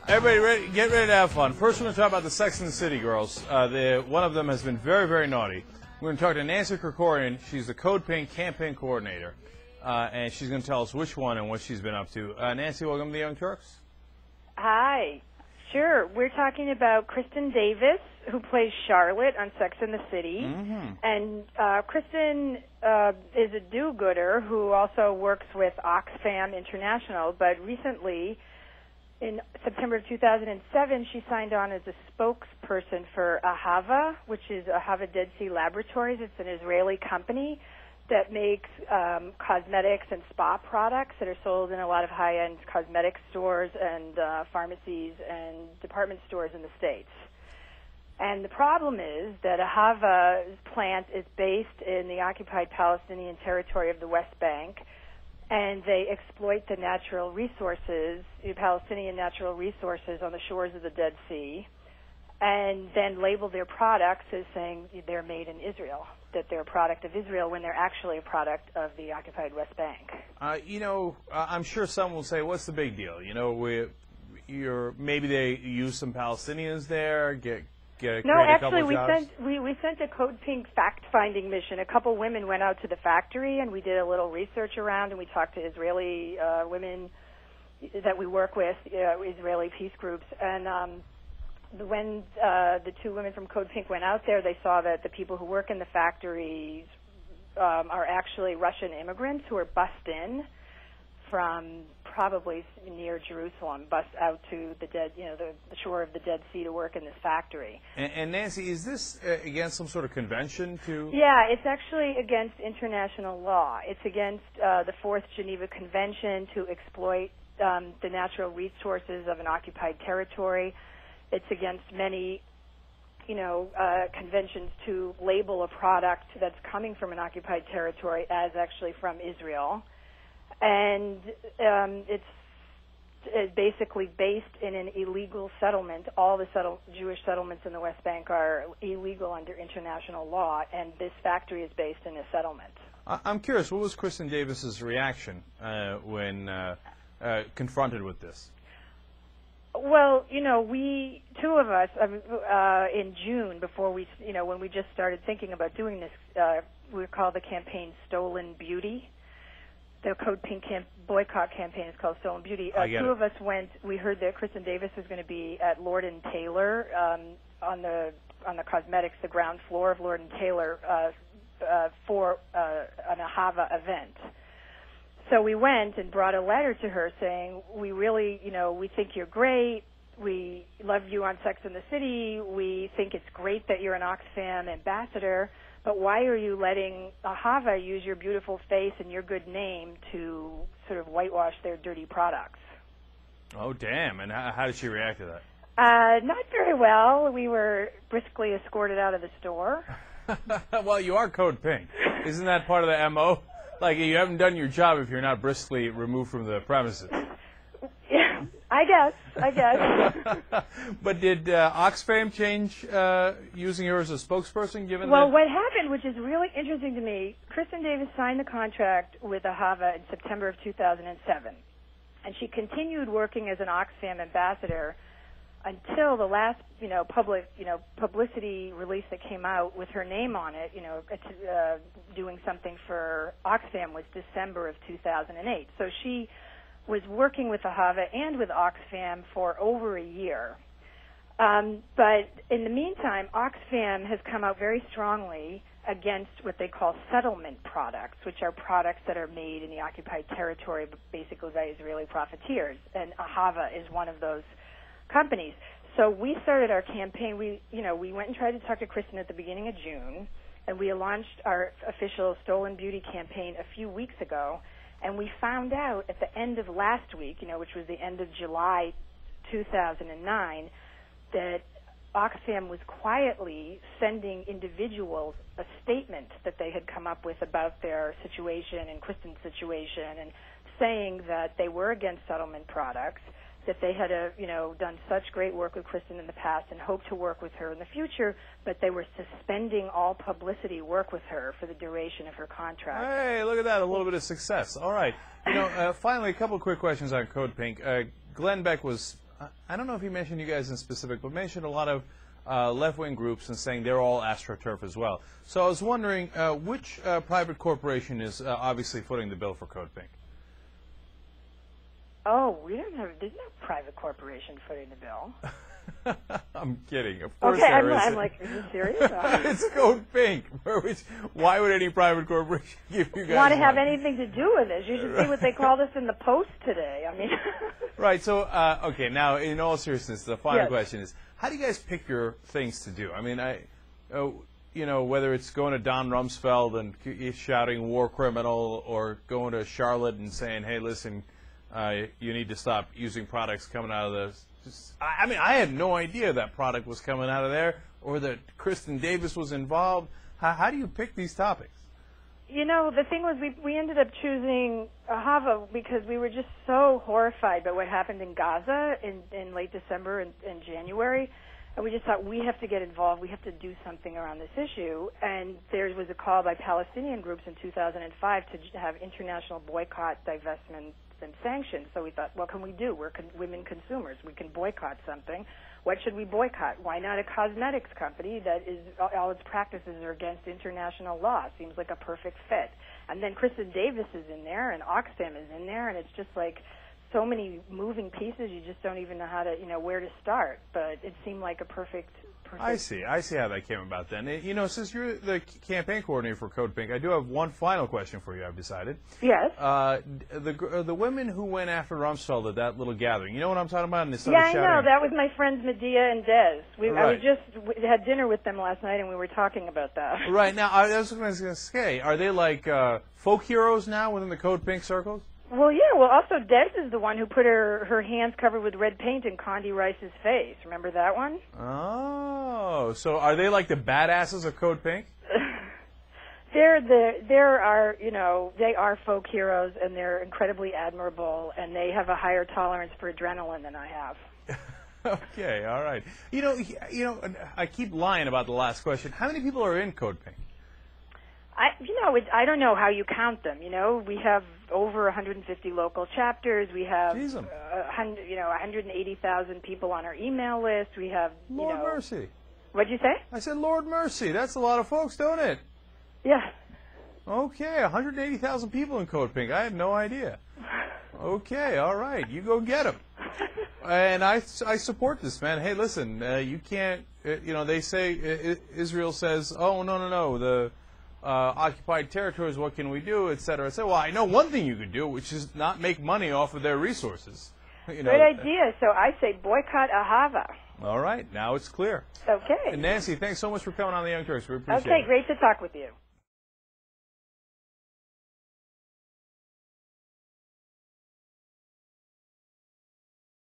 Everybody, get ready to have fun. First, we're going to talk about the Sex and the City girls. One of them has been very, very naughty. We're going to talk to Nancy Kricorian. She's the Code Pink campaign coordinator, and she's going to tell us which one and what she's been up to. Nancy, welcome to the Young Turks. Hi. Sure. We're talking about Kristen Davis, who plays Charlotte on Sex and the City. Mm-hmm. And Kristen is a do-gooder who also works with Oxfam International, but recently, in September of 2007, she signed on as a spokesperson for Ahava, which is Ahava Dead Sea Laboratories. It's an Israeli company that makes cosmetics and spa products that are sold in a lot of high-end cosmetic stores and pharmacies and department stores in the States. And the problem is that Ahava's plant is based in the occupied Palestinian territory of the West Bank, and they exploit the natural resources, the Palestinian natural resources on the shores of the Dead Sea, and then label their products as saying they're made in Israel, that they're a product of Israel when they're actually a product of the occupied West Bank. I'm sure some will say, what's the big deal? Maybe they use some Palestinians there, No, actually, we sent a Code Pink fact-finding mission. A couple women went out to the factory, and we did a little research around, and we talked to Israeli women that we work with, Israeli peace groups. And when the two women from Code Pink went out there, they saw that the people who work in the factories are actually Russian immigrants who are bussed in from probably near Jerusalem, bussed out to the shore of the Dead Sea to work in this factory. And Nancy, is this against some sort of convention to? Yeah, it's actually against international law. It's against the Fourth Geneva Convention to exploit the natural resources of an occupied territory. It's against many, conventions to label a product that's coming from an occupied territory as actually from Israel. And it's basically based in an illegal settlement. All the Jewish settlements in the West Bank are illegal under international law, and this factory is based in a settlement. I'm curious, what was Kristen Davis's reaction when confronted with this? Well, we two of us in June, before we, when we just started thinking about doing this, we called the campaign Stolen Beauty. The Code Pink boycott campaign is called Stolen Beauty. Two of us went. We heard that Kristen Davis was going to be at Lord & Taylor on the cosmetics, the ground floor of Lord & Taylor for an Ahava event. So we went and brought a letter to her saying, we really, we think you're great. We love you on Sex and the City. We think it's great that you're an Oxfam ambassador. But why are you letting Ahava use your beautiful face and your good name to sort of whitewash their dirty products? Oh, damn. And how did she react to that? Not very well. We were briskly escorted out of the store. Well, you are Code Pink. Isn't that part of the M.O.? Like, you haven't done your job if you're not briskly removed from the premises. Yeah, I guess. But did Oxfam change using her as a spokesperson, given Well, what happened, which is really interesting to me, Kristen Davis signed the contract with Ahava in September of 2007, and she continued working as an Oxfam ambassador until the last, publicity release that came out with her name on it, doing something for Oxfam was December of 2008. So she was working with Ahava and with Oxfam for over a year. But in the meantime, Oxfam has come out very strongly against what they call settlement products, which are products that are made in the occupied territory, basically by Israeli profiteers. And Ahava is one of those companies. So we started our campaign. We went and tried to talk to Kristen at the beginning of June, and we launched our official Stolen Beauty campaign a few weeks ago. And we found out at the end of last week, which was the end of July 2009, that Oxfam was quietly sending individuals a statement that they had come up with about their situation and Kristen's situation, and saying that they were against settlement products, that they had done such great work with Kristen in the past and hoped to work with her in the future, but they were suspending all publicity work with her for the duration of her contract. Hey, look at that, a little bit of success. All right. Finally, a couple of quick questions on Code Pink. Glenn Beck was I don't know if he mentioned you guys in specific, but mentioned a lot of left-wing groups and saying they're all AstroTurf as well. So I was wondering, which private corporation is obviously footing the bill for Code Pink? Oh, there's no private corporation footing the bill. I'm kidding. Of course Okay, there I'm isn't. like, are you serious? It's Code Pink. Why would any private corporation give you guys Want to have money? anything to do with this? You should see what they called us in the Post today. I mean, Right. So, okay. Now, in all seriousness, the final Yes. question is: how do you guys pick your things to do? I mean, you know, whether it's going to Don Rumsfeld and shouting "war criminal," or going to Charlotte and saying, "Hey, listen, you need to stop using products coming out of the." I mean, I had no idea that product was coming out of there, or that Kristen Davis was involved. How do you pick these topics? you know, the thing was we ended up choosing Ahava because we were just so horrified by what happened in Gaza in late December and January. And we just thought, we have to get involved. We have to do something around this issue. And there was a call by Palestinian groups in 2005 to have international boycott, divestment, and sanctions. So we thought, what can we do? We're women consumers. We can boycott something. What should we boycott? Why not a cosmetics company that is all its practices are against international law? Seems like a perfect fit. And then Kristen Davis is in there, and Oxfam is in there, and it's just like so many moving pieces. You just don't even know how to, where to start. But it seemed like a perfect. I see how that came about then. You know, since you're the campaign coordinator for Code Pink, I do have one final question for you, I've decided. Yes. The women who went after Rumsfeld at that little gathering, you know what I'm talking about? And they Yeah, started I shouting. know. That was my friends Medea and Des. We Right. we had dinner with them last night, and we were talking about that. Right. Now, I was going to say, are they like folk heroes now within the Code Pink circles? Well, yeah. Well, also Des is the one who put her hands covered with red paint in Condi Rice's face. Remember that one? Oh, so are they like the badasses of Code Pink? They are folk heroes, and they're incredibly admirable, and they have a higher tolerance for adrenaline than I have. Okay, all right. You know, I keep lying about the last question. How many people are in Code Pink? I don't know how you count them. We have over 150 local chapters. We have, 180,000 people on our email list. We have, Lord mercy. What'd you say? I said, Lord mercy. That's a lot of folks, don't it? Yeah. Okay, 180,000 people in Code Pink. I had no idea. Okay, all right. You go get them. And I support this, man. Hey, listen, you can't, they say, Israel says, oh, no, the occupied territories, what can we do, et cetera. I say, well, I know one thing you could do, which is not make money off of their resources. Good idea. So I say boycott Ahava. All right, now it's clear. Okay. And Nancy, thanks so much for coming on the Young Turks. We appreciate it. Okay, great to talk with you.